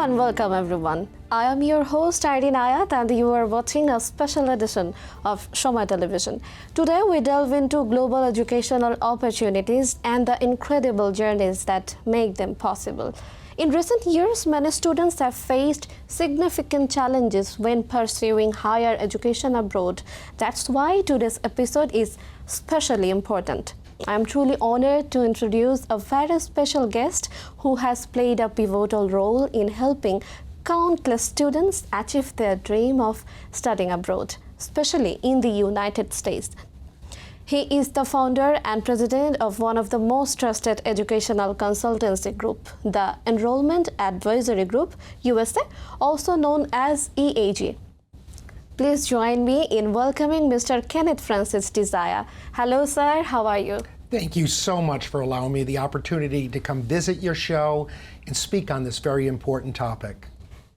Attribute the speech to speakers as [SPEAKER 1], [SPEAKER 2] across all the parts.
[SPEAKER 1] and welcome everyone. I am your host Irene Ayat and you are watching a special edition of Somoy Television. Today we delve into global educational opportunities and the incredible journeys that make them possible. In recent years, many students have faced significant challenges when pursuing higher education abroad. That's why today's episode is especially important. I am truly honored to introduce a very special guest who has played a pivotal role in helping countless students achieve their dream of studying abroad, especially in the United States. He is the founder and president of one of the most trusted educational consultancy group, the Enrollment Advisory Group, USA, also known as EAG. Please join me in welcoming Mr. Kenneth Francis Desire. Hello, sir. How are you?
[SPEAKER 2] Thank you so much for allowing me the opportunity to come visit your show and speak on this very important topic.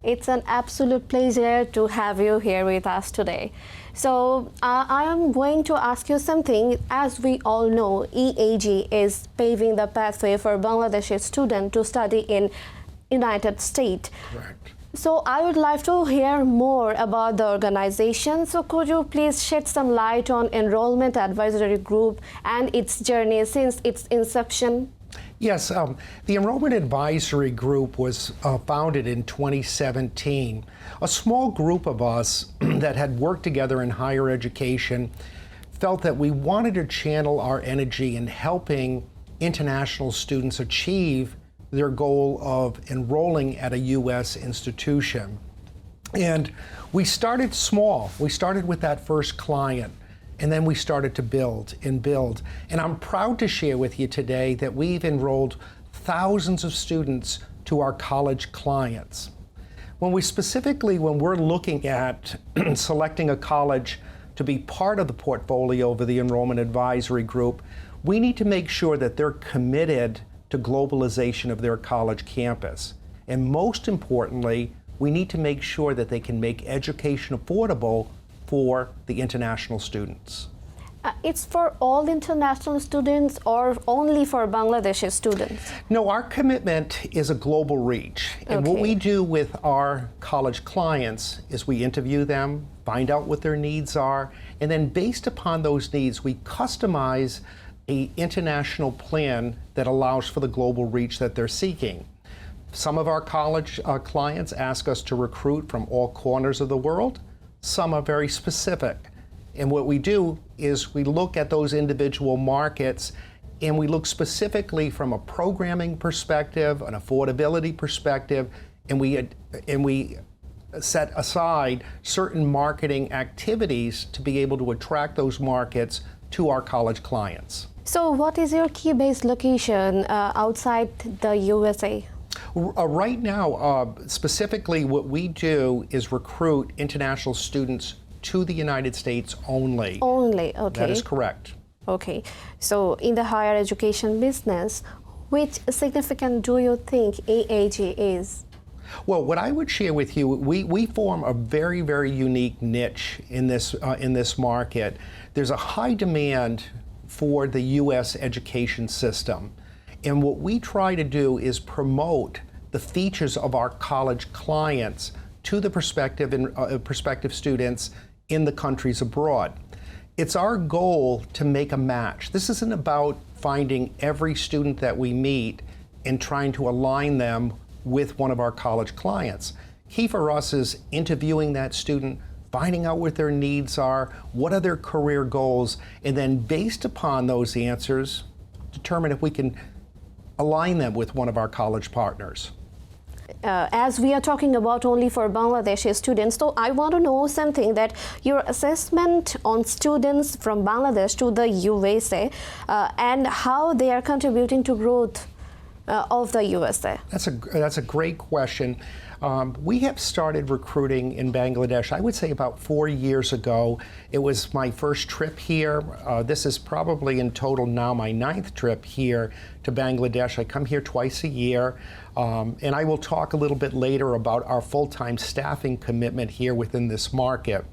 [SPEAKER 1] It's an absolute pleasure to have you here with us today. So I am going to ask you something. As we all know, EAG is paving the pathway for Bangladeshi students to study in United States.
[SPEAKER 2] Correct.
[SPEAKER 1] So I would like to hear more about the organization. So could you please shed some light on Enrollment Advisory Group and its journey since its inception?
[SPEAKER 2] Yes, the Enrollment Advisory Group was founded in 2017. A small group of us that had worked together in higher education felt that we wanted to channel our energy in helping international students achieve their goal of enrolling at a U.S. institution. And we started small. We started with that first client, and then we started to build and build. And I'm proud to share with you today that we've enrolled thousands of students to our college clients. When we're looking at selecting a college to be part of the portfolio of the Enrollment Advisory Group, we need to make sure that they're committed to globalization of their college campus. And most importantly, we need to make sure that they can make education affordable for the international students.
[SPEAKER 1] It's for all international students or only for Bangladeshi students?
[SPEAKER 2] No, our commitment is a global reach. And what we do with our college clients is we interview them, find out what their needs are, and then based upon those needs, we customize an international plan that allows for the global reach that they're seeking. Some of our college clients ask us to recruit from all corners of the world. Some are very specific. And what we do is we look at those individual markets and we look specifically from a programming perspective, an affordability perspective, and we set aside certain marketing activities to be able to attract those markets to our college clients.
[SPEAKER 1] So what is your Keybased location outside the USA?
[SPEAKER 2] Right now, specifically what we do is recruit international students to the United States only.
[SPEAKER 1] Only, okay.
[SPEAKER 2] That is correct.
[SPEAKER 1] Okay, so in the higher education business, which significant do you think EAG is?
[SPEAKER 2] Well, what I would share with you, we form a very, very unique niche in this market. There's a high demand for the U.S. education system. And what we try to do is promote the features of our college clients to the prospective students in the countries abroad. It's our goal to make a match. This isn't about finding every student that we meet and trying to align them with one of our college clients. Key for us is interviewing that student, finding out what their needs are, what are their career goals, and then based upon those answers, determine if we can align them with one of our college partners.
[SPEAKER 1] As we are talking about only for Bangladeshi students, so I want to know something that your assessment on students from Bangladesh to the USA and how they are contributing to growth of the USA.
[SPEAKER 2] That's a great question. We have started recruiting in Bangladesh, I would say about 4 years ago. It was my first trip here. This is probably in total now my 9th trip here to Bangladesh. I come here twice a year. And I will talk a little bit later about our full-time staffing commitment here within this market.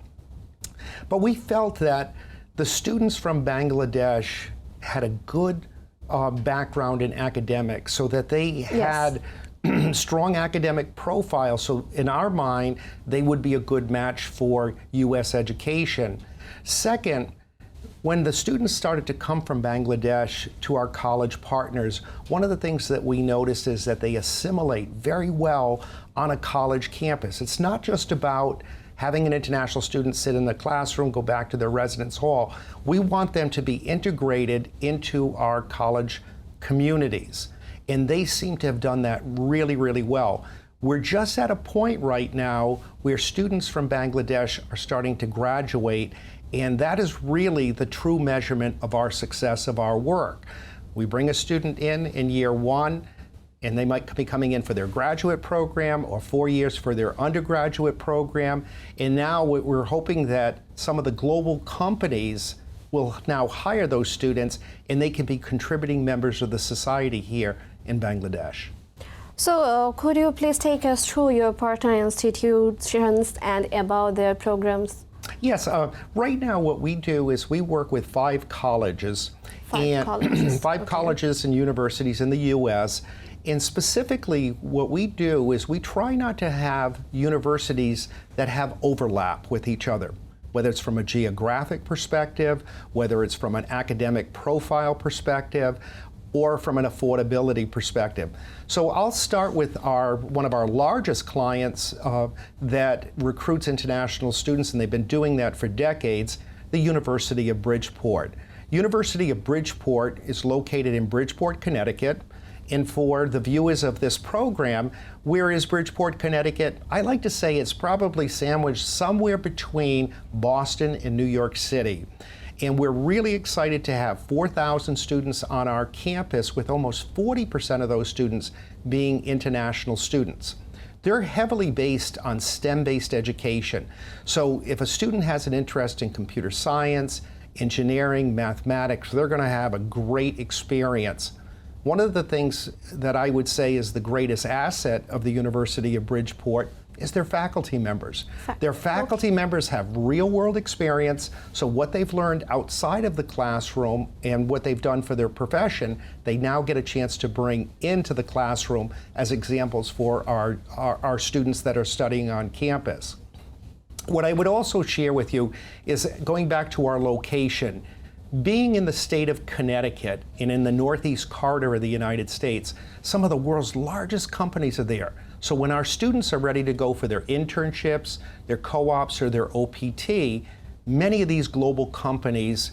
[SPEAKER 2] But we felt that the students from Bangladesh had a good background in academics, so that they had strong academic profile, so in our mind, they would be a good match for U.S. education. Second, when the students started to come from Bangladesh to our college partners, one of the things that we noticed is that they assimilate very well on a college campus. It's not just about having an international student sit in the classroom, go back to their residence hall. We want them to be integrated into our college communities. And they seem to have done that really, really well. We're just at a point right now where students from Bangladesh are starting to graduate, and that is really the true measurement of our success of our work. We bring a student in year one, and they might be coming in for their graduate program or 4 years for their undergraduate program. And now we're hoping that some of the global companies will now hire those students, and they can be contributing members of the society here in Bangladesh.
[SPEAKER 1] So could you please take us through your partner institutions and about their programs?
[SPEAKER 2] Yes, right now what we do is we work with 5 colleges.
[SPEAKER 1] Five
[SPEAKER 2] colleges and universities in the U.S. And specifically what we do is we try not to have universities that have overlap with each other, whether it's from a geographic perspective, whether it's from an academic profile perspective, or from an affordability perspective. So I'll start with one of our largest clients that recruits international students, and they've been doing that for decades, the University of Bridgeport. University of Bridgeport is located in Bridgeport, Connecticut. And for the viewers of this program, where is Bridgeport, Connecticut? I like to say it's probably sandwiched somewhere between Boston and New York City. And we're really excited to have 4,000 students on our campus, with almost 40% of those students being international students. They're heavily based on STEM-based education. So if a student has an interest in computer science, engineering, mathematics, they're going to have a great experience. One of the things that I would say is the greatest asset of the University of Bridgeport is their faculty members. Their faculty members have real-world experience, so what they've learned outside of the classroom and what they've done for their profession, they now get a chance to bring into the classroom as examples for our students that are studying on campus. What I would also share with you is, going back to our location, being in the state of Connecticut and in the Northeast corridor of the United States, some of the world's largest companies are there. So when our students are ready to go for their internships, their co-ops, or their OPT, many of these global companies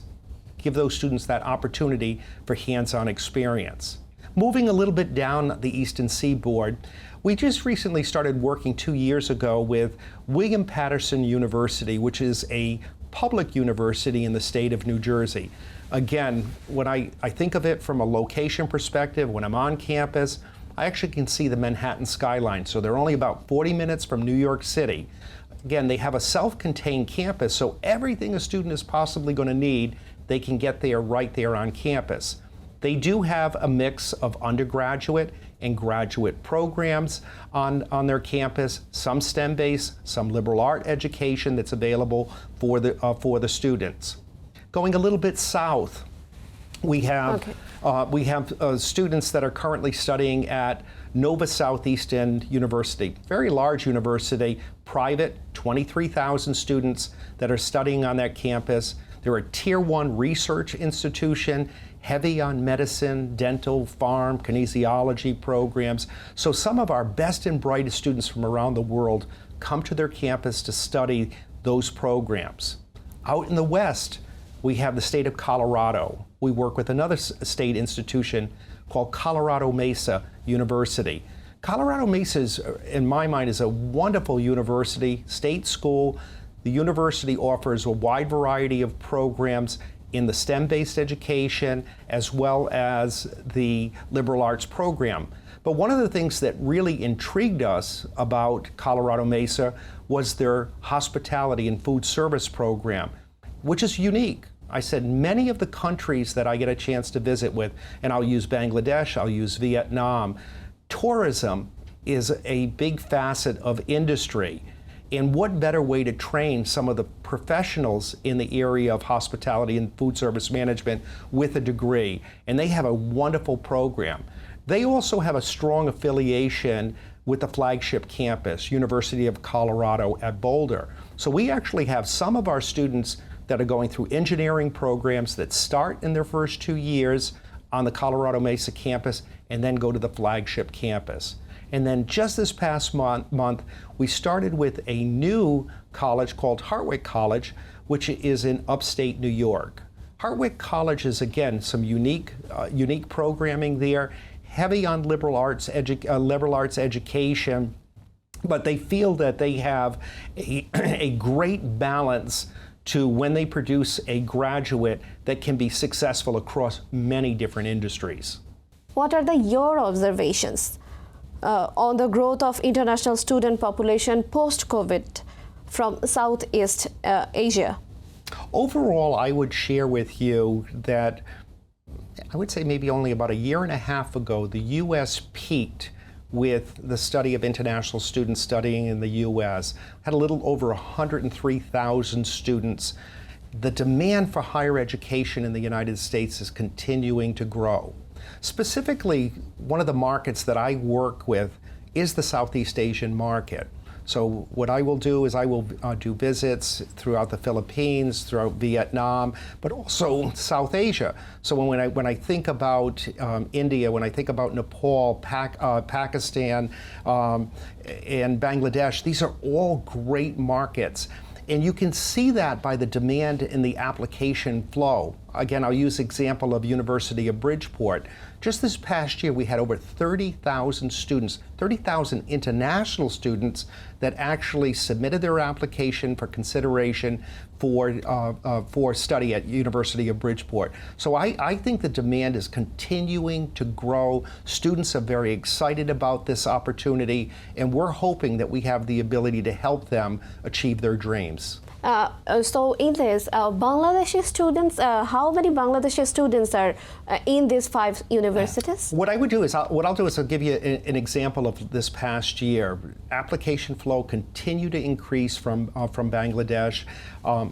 [SPEAKER 2] give those students that opportunity for hands-on experience. Moving a little bit down the Eastern Seaboard, we just recently started working 2 years ago with William Patterson University, which is a public university in the state of New Jersey. Again, when I think of it from a location perspective, when I'm on campus, I actually can see the Manhattan skyline. So they're only about 40 minutes from New York City. Again, they have a self-contained campus, so everything a student is possibly going to need, they can get there right there on campus. They do have a mix of undergraduate and graduate programs on their campus, some STEM-based, some liberal art education that's available for the students. Going a little bit south, we have students that are currently studying at Nova Southeastern University, very large university, private, 23,000 students that are studying on that campus. They're a Tier 1 research institution, heavy on medicine, dental, farm, kinesiology programs. So some of our best and brightest students from around the world come to their campus to study those programs. Out in the West, we have the state of Colorado. We work with another state institution called Colorado Mesa University. Colorado Mesa is, in my mind, is a wonderful university, state school. The university offers a wide variety of programs in the STEM-based education as well as the liberal arts program. But one of the things that really intrigued us about Colorado Mesa was their hospitality and food service program, which is unique. I said many of the countries that I get a chance to visit with, and I'll use Bangladesh, I'll use Vietnam, tourism is a big facet of industry. And what better way to train some of the professionals in the area of hospitality and food service management with a degree? And they have a wonderful program. They also have a strong affiliation with the flagship campus, University of Colorado at Boulder. So we actually have some of our students that are going through engineering programs that start in their first 2 years on the Colorado Mesa campus and then go to the flagship campus. And then just this past month, we started with a new college called Hartwick College, which is in upstate New York. Hartwick College is, again, some unique programming there, heavy on liberal arts education, but they feel that they have a great balance to when they produce a graduate that can be successful across many different industries.
[SPEAKER 1] What are your observations on the growth of international student population post-COVID from Southeast Asia?
[SPEAKER 2] Overall, I would share with you that I would say maybe only about a year and a half ago, the U.S. peaked with the study of international students studying in the U.S. Had a little over 103,000 students. The demand for higher education in the United States is continuing to grow. Specifically, one of the markets that I work with is the Southeast Asian market. So what I will do is I will do visits throughout the Philippines, throughout Vietnam, but also South Asia. So when I think about India, when I think about Nepal, Pakistan, and Bangladesh, these are all great markets. And you can see that by the demand in the application flow. Again, I'll use the example of University of Bridgeport. Just this past year, we had over 30,000 students, 30,000 international students that actually submitted their application for consideration for study at University of Bridgeport. So I think the demand is continuing to grow. Students are very excited about this opportunity, and we're hoping that we have the ability to help them achieve their dreams.
[SPEAKER 1] So in this, Bangladeshi students, how many Bangladeshi students are in these 5 universities?
[SPEAKER 2] What I would do is, I'll give you an example of this past year. Application flow continued to increase from Bangladesh.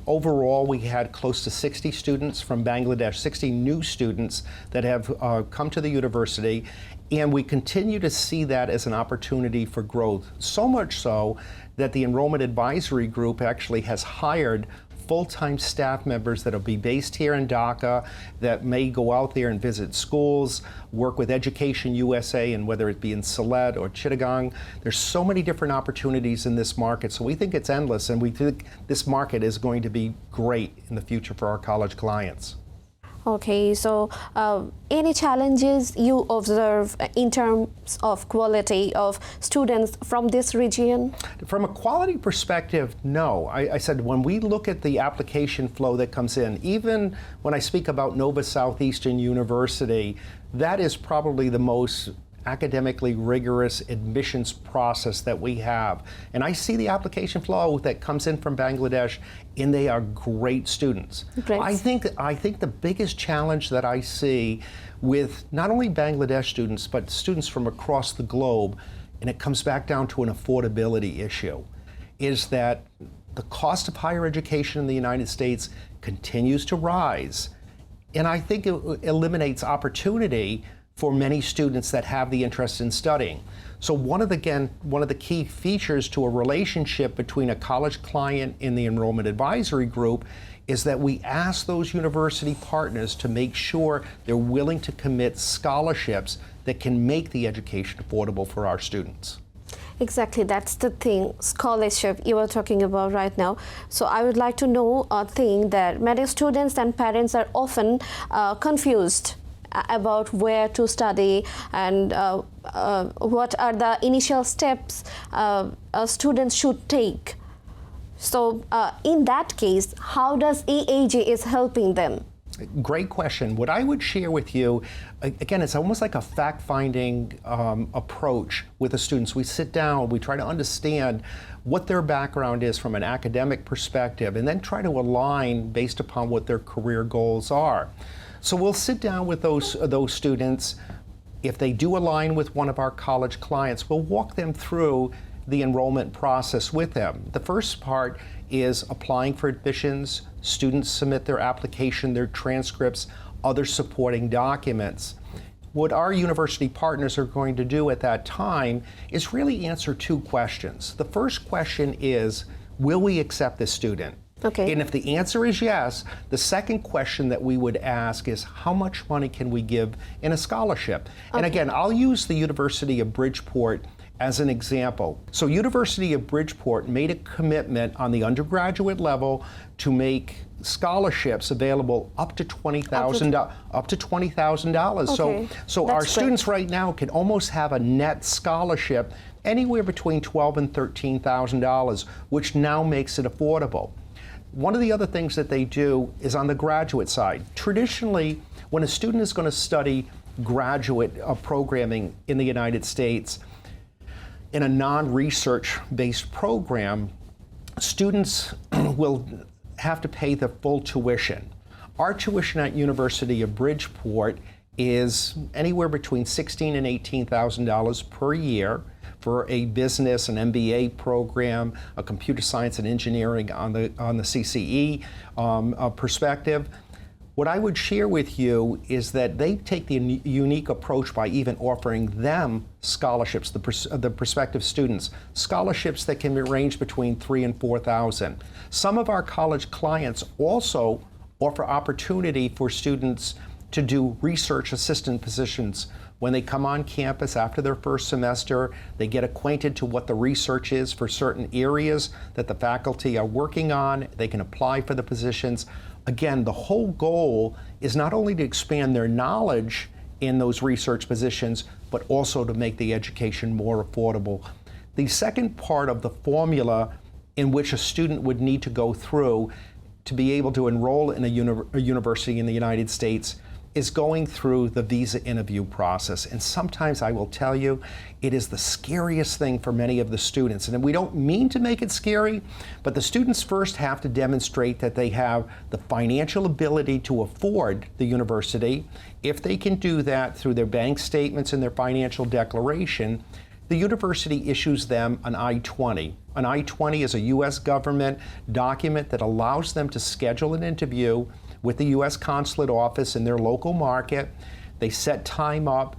[SPEAKER 2] Overall, we had close to 60 students from Bangladesh, 60 new students that have come to the university. And we continue to see that as an opportunity for growth, so much so that the Enrollment Advisory Group actually has hired full-time staff members that will be based here in Dhaka, that may go out there and visit schools, work with Education USA, and whether it be in Sylhet or Chittagong. There's so many different opportunities in this market, so we think it's endless, and we think this market is going to be great in the future for our college clients.
[SPEAKER 1] Okay, so any challenges you observe in terms of quality of students from this region?
[SPEAKER 2] From a quality perspective, no. I said when we look at the application flow that comes in, even when I speak about Nova Southeastern University, that is probably the most academically rigorous admissions process that we have. And I see the application flow that comes in from Bangladesh, and they are great students.
[SPEAKER 1] Great.
[SPEAKER 2] I think the biggest challenge that I see with not only Bangladesh students, but students from across the globe, and it comes back down to an affordability issue, is that the cost of higher education in the United States continues to rise. And I think it eliminates opportunity for many students that have the interest in studying. So one of the key features to a relationship between a college client and the Enrollment Advisory Group is that we ask those university partners to make sure they're willing to commit scholarships that can make the education affordable for our students.
[SPEAKER 1] Exactly, that's the thing, scholarship you are talking about right now. So I would like to know a thing that many students and parents are often confused about where to study and what are the initial steps students should take. So in that case, how does EAG is helping them?
[SPEAKER 2] Great question. What I would share with you, again, it's almost like a fact-finding approach with the students. We sit down, we try to understand what their background is from an academic perspective, and then try to align based upon what their career goals are. So we'll sit down with those students. If they do align with one of our college clients, we'll walk them through the enrollment process with them. The first part is applying for admissions. Students submit their application, their transcripts, other supporting documents. what our university partners are going to do at that time is really answer two questions. The first question is, will we accept this student?
[SPEAKER 1] Okay.
[SPEAKER 2] And if the answer is yes, the second question that we would ask is, how much money can we give in a scholarship? Okay. And again, I'll use the University of Bridgeport as an example. So University of Bridgeport made a commitment on the undergraduate level to make scholarships available up to $20,000. Up to $20,000.
[SPEAKER 1] Okay.
[SPEAKER 2] So our students right now can almost have a net scholarship anywhere between $12,000 and $13,000, which now makes it affordable. One of the other things that they do is on the graduate side. Traditionally, when a student is going to study graduate programming in the United States, in a non-research based program, students will have to pay the full tuition. Our tuition at University of Bridgeport is anywhere between $16,000 and $18,000 per year for a business, an MBA program, a computer science and engineering on the CCE perspective. What I would share with you is that they take the unique approach by even offering them scholarships, the prospective students, scholarships that can range between $3,000 and $4,000. Some of our college clients also offer opportunity for students to do research assistant positions. When they come on campus after their first semester, they get acquainted to what the research is for certain areas that the faculty are working on. They can apply for the positions. Again, the whole goal is not only to expand their knowledge in those research positions, but also to make the education more affordable. The second part of the formula in which a student would need to go through to be able to enroll in a university in the United States is going through the visa interview process. And sometimes I will tell you, it is the scariest thing for many of the students. And we don't mean to make it scary, but the students first have to demonstrate that they have the financial ability to afford the university. If they can do that through their bank statements and their financial declaration, the university issues them an I-20. An I-20 is a U.S. government document that allows them to schedule an interview with the U.S. consulate office in their local market. They set time up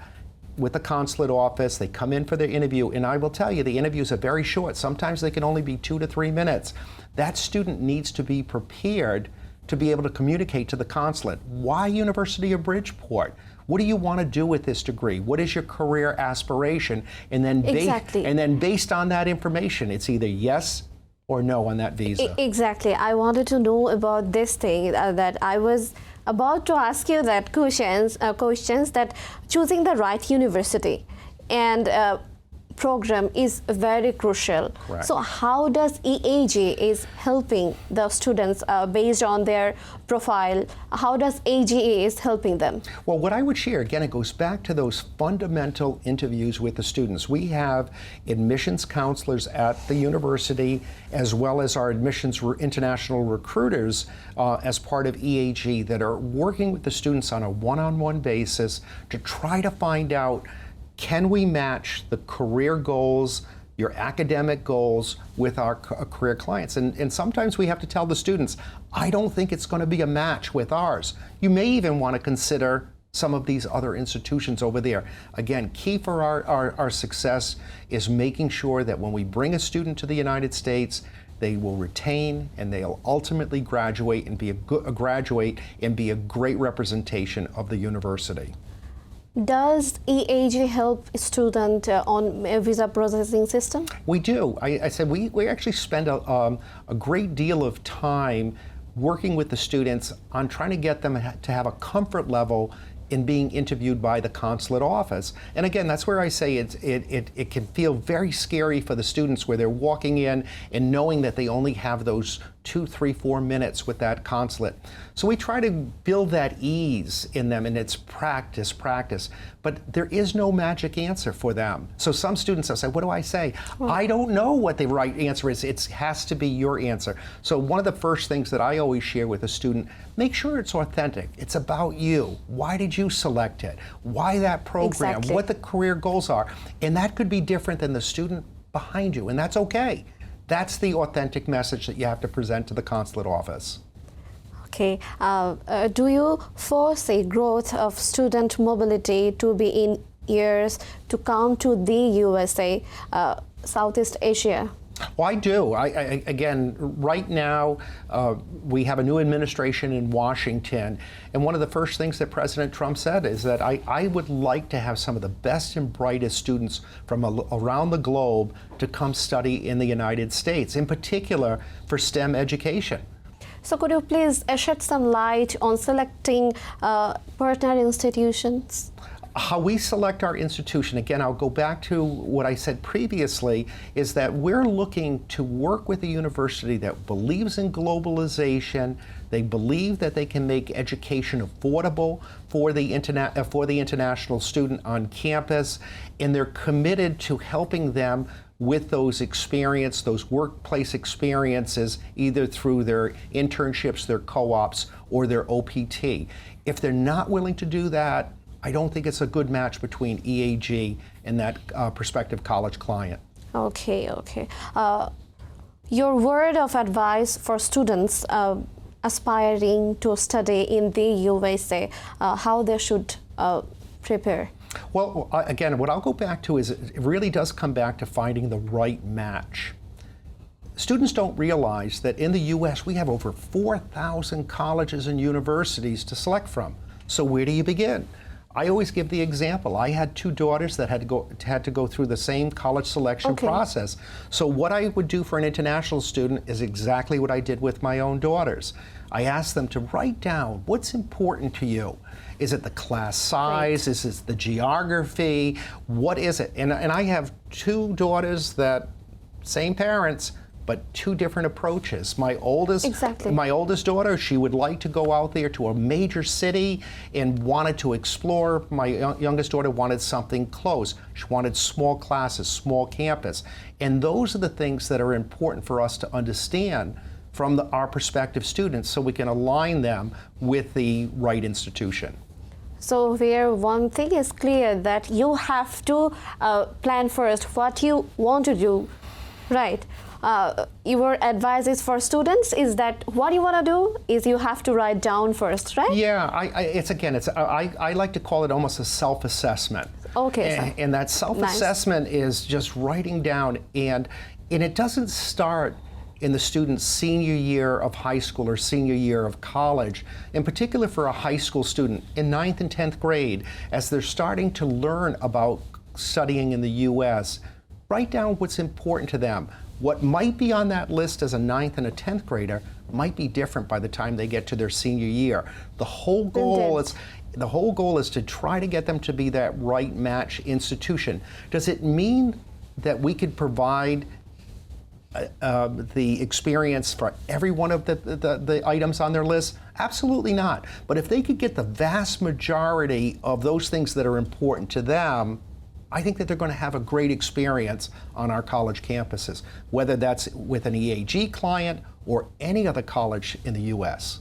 [SPEAKER 2] with the consulate office. They come in for their interview, and I will tell you, the interviews are very short. Sometimes they can only be 2 to 3 minutes. That student needs to be prepared to be able to communicate to the consulate. Why University of Bridgeport? What do you want to do with this degree? What is your career aspiration? And then, based on that information, it's either yes or no on that visa.
[SPEAKER 1] Exactly. I wanted to know about this thing that I was about to ask you that questions that choosing the right university and program is very crucial.
[SPEAKER 2] Correct.
[SPEAKER 1] So how does EAG is helping the students based on their profile? How does AGA is helping them?
[SPEAKER 2] Well, what I would share, again, it goes back to those fundamental interviews with the students. We have admissions counselors at the university, as well as our admissions international recruiters as part of EAG that are working with the students on a one-on-one basis to try to find out, can we match the career goals, your academic goals with our career clients? And sometimes we have to tell the students, I don't think it's going to be a match with ours. You may even want to consider some of these other institutions over there. Again, key for our success is making sure that when we bring a student to the United States, they will retain and they'll ultimately graduate and be a great representation of the university.
[SPEAKER 1] Does EAG help student on a visa processing system?
[SPEAKER 2] We do. I said we actually spend a great deal of time working with the students on trying to get them to have a comfort level in being interviewed by the consulate office. And again, that's where I say it can feel very scary for the students where they're walking in and knowing that they only have those 2, 3, 4 minutes with that consulate. So we try to build that ease in them, and it's practice. But there is no magic answer for them. So some students will say, what do I say? Well, I don't know what the right answer is. It has to be your answer. So one of the first things that I always share with a student, make sure it's authentic. It's about you. Why did you select it? Why that program?
[SPEAKER 1] Exactly.
[SPEAKER 2] What the career goals are. And that could be different than the student behind you, and that's okay. That's the authentic message that you have to present to the consulate office.
[SPEAKER 1] Okay. Do you foresee growth of student mobility to be in years to come to the USA, Southeast Asia?
[SPEAKER 2] Well, I do. Again, right now, we have a new administration in Washington, and one of the first things that President Trump said is that I would like to have some of the best and brightest students from around the globe to come study in the United States, in particular for STEM education.
[SPEAKER 1] So could you please shed some light on selecting partner institutions?
[SPEAKER 2] How we select our institution, again, I'll go back to what I said previously, is that we're looking to work with a university that believes in globalization. They believe that they can make education affordable for the international student on campus, and they're committed to helping them with those those workplace experiences, either through their internships, their co-ops, or their OPT. If they're not willing to do that, I don't think it's a good match between EAG and that prospective college client.
[SPEAKER 1] Okay. Your word of advice for students aspiring to study in the USA, how they should prepare?
[SPEAKER 2] Well, again, what I'll go back to is it really does come back to finding the right match. Students don't realize that in the US we have over 4,000 colleges and universities to select from. So where do you begin? I always give the example. I had two daughters that had to go through the same college selection process. So what I would do for an international student is exactly what I did with my own daughters. I asked them to write down what's important to you. Is it the class size? Is it the geography? What is it? And I have two daughters that, same parents, but two different approaches. My oldest daughter, she would like to go out there to a major city and wanted to explore. My youngest daughter wanted something close. She wanted small classes, small campus. And those are the things that are important for us to understand from our prospective students so we can align them with the right institution.
[SPEAKER 1] So where one thing is clear, that you have to plan first what you want to do, right? Your advice is for students is that what you want to do is you have to write down first, right?
[SPEAKER 2] Yeah, I like to call it almost a self-assessment.
[SPEAKER 1] Okay.
[SPEAKER 2] And that self-assessment is just writing down, and it doesn't start in the student's senior year of high school or senior year of college, in particular for a high school student in 9th and 10th grade, as they're starting to learn about studying in the US, write down what's important to them. What might be on that list as a 9th and a 10th grader might be different by the time they get to their senior year. The whole goal is to try to get them to be that right match institution. Does it mean that we could provide the experience for every one of the items on their list? Absolutely not. But if they could get the vast majority of those things that are important to them, I think that they're going to have a great experience on our college campuses, whether that's with an EAG client or any other college in the US.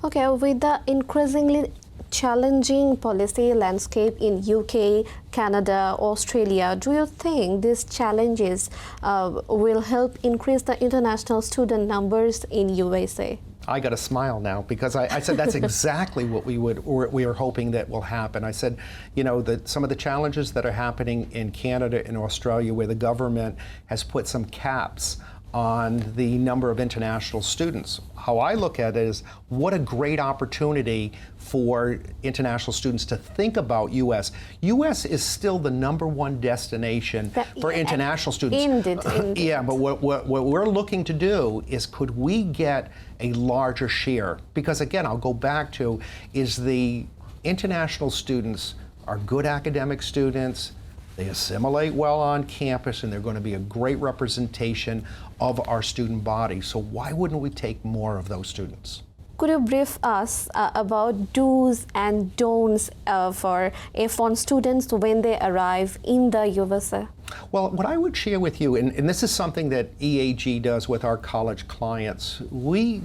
[SPEAKER 1] Okay, with the increasingly challenging policy landscape in UK, Canada, Australia, do you think these challenges will help increase the international student numbers in USA?
[SPEAKER 2] I got a smile now because I said that's exactly what we are hoping that will happen. I said, you know, that some of the challenges that are happening in Canada and Australia, where the government has put some caps on the number of international students. How I look at it is, what a great opportunity for international students to think about US. US is still the #1 destination for international students.
[SPEAKER 1] Indeed.
[SPEAKER 2] Yeah, but what we're looking to do is, could we get a larger share? Because again, I'll go back to, is the international students are good academic students, they assimilate well on campus, and they're going to be a great representation of our student body. So why wouldn't we take more of those students?
[SPEAKER 1] Could you brief us about do's and don'ts for F1 students when they arrive in the USA?
[SPEAKER 2] Well, what I would share with you, and this is something that EAG does with our college clients, we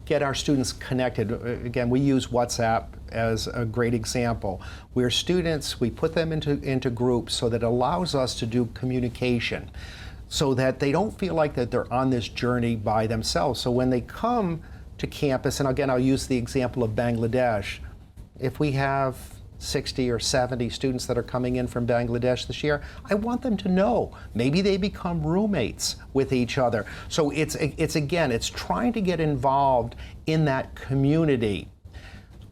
[SPEAKER 2] get our students connected. Again, we use WhatsApp as a great example, where students, we put them into groups so that it allows us to do communication, so that they don't feel like that they're on this journey by themselves. So when they come to campus, and again, I'll use the example of Bangladesh. If we have 60 or 70 students that are coming in from Bangladesh this year, I want them to know. Maybe they become roommates with each other. So it's trying to get involved in that community.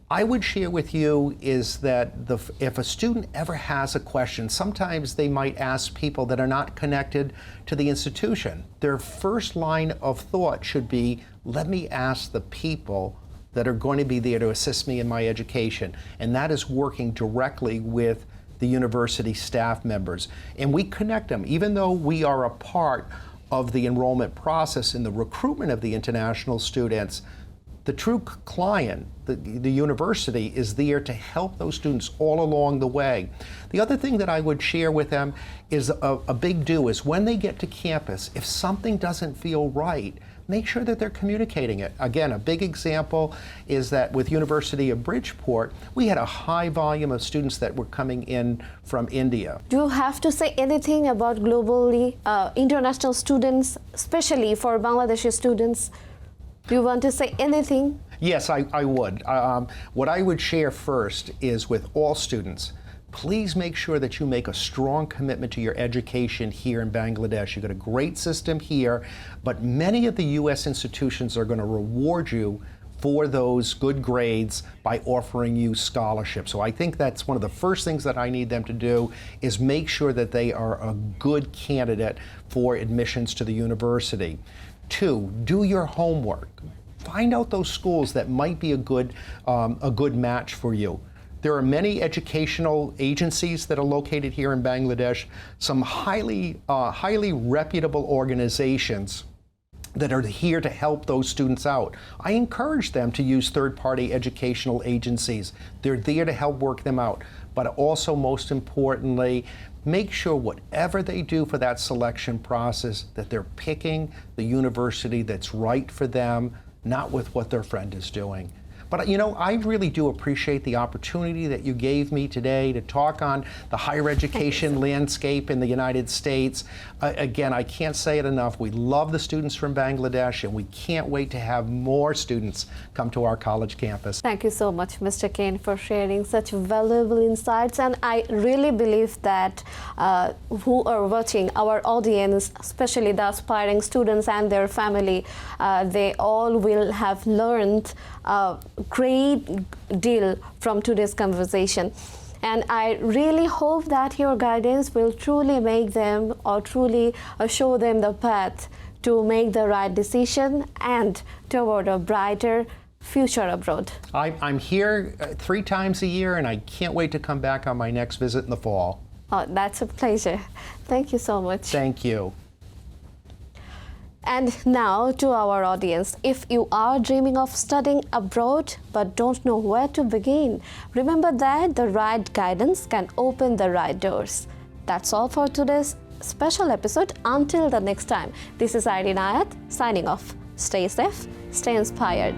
[SPEAKER 2] I would share with you is that if a student ever has a question, sometimes they might ask people that are not connected to the institution. Their first line of thought should be, let me ask the people that are going to be there to assist me in my education. And that is working directly with the university staff members. And we connect them, even though we are a part of the enrollment process in the recruitment of the international students. The true client, the university, is there to help those students all along the way. The other thing that I would share with them is a big do is when they get to campus, if something doesn't feel right, make sure that they're communicating it. Again, a big example is that with University of Bridgeport, we had a high volume of students that were coming in from India.
[SPEAKER 1] Do you have to say anything about globally international students, especially for Bangladeshi students? Do you want to say anything?
[SPEAKER 2] Yes, I would. What I would share first is with all students, please make sure that you make a strong commitment to your education here in Bangladesh. You've got a great system here, but many of the U.S. institutions are going to reward you for those good grades by offering you scholarships. So I think that's one of the first things that I need them to do is make sure that they are a good candidate for admissions to the university. 2, do your homework. Find out those schools that might be a good match for you. There are many educational agencies that are located here in Bangladesh, some highly reputable organizations that are here to help those students out. I encourage them to use third-party educational agencies. They're there to help work them out. But also, most importantly, make sure whatever they do for that selection process, that they're picking the university that's right for them, not with what their friend is doing. But you know, I really do appreciate the opportunity that you gave me today to talk on the higher education landscape in the United States. Again, I can't say it enough. We love the students from Bangladesh, and we can't wait to have more students come to our college campus.
[SPEAKER 1] Thank you so much, Mr. Kane, for sharing such valuable insights. And I really believe that who are watching, our audience, especially the aspiring students and their family, they all will have learned a great deal from today's conversation. And I really hope that your guidance will truly make them or truly show them the path to make the right decision and toward a brighter future abroad.
[SPEAKER 2] I'm here 3 times a year, and I can't wait to come back on my next visit in the fall.
[SPEAKER 1] Oh, that's a pleasure. Thank you so much.
[SPEAKER 2] Thank you.
[SPEAKER 1] And now to our audience, if you are dreaming of studying abroad but don't know where to begin, remember that the right guidance can open the right doors. That's all for today's special episode. Until the next time, this is Irene Ayat signing off. Stay safe, stay inspired.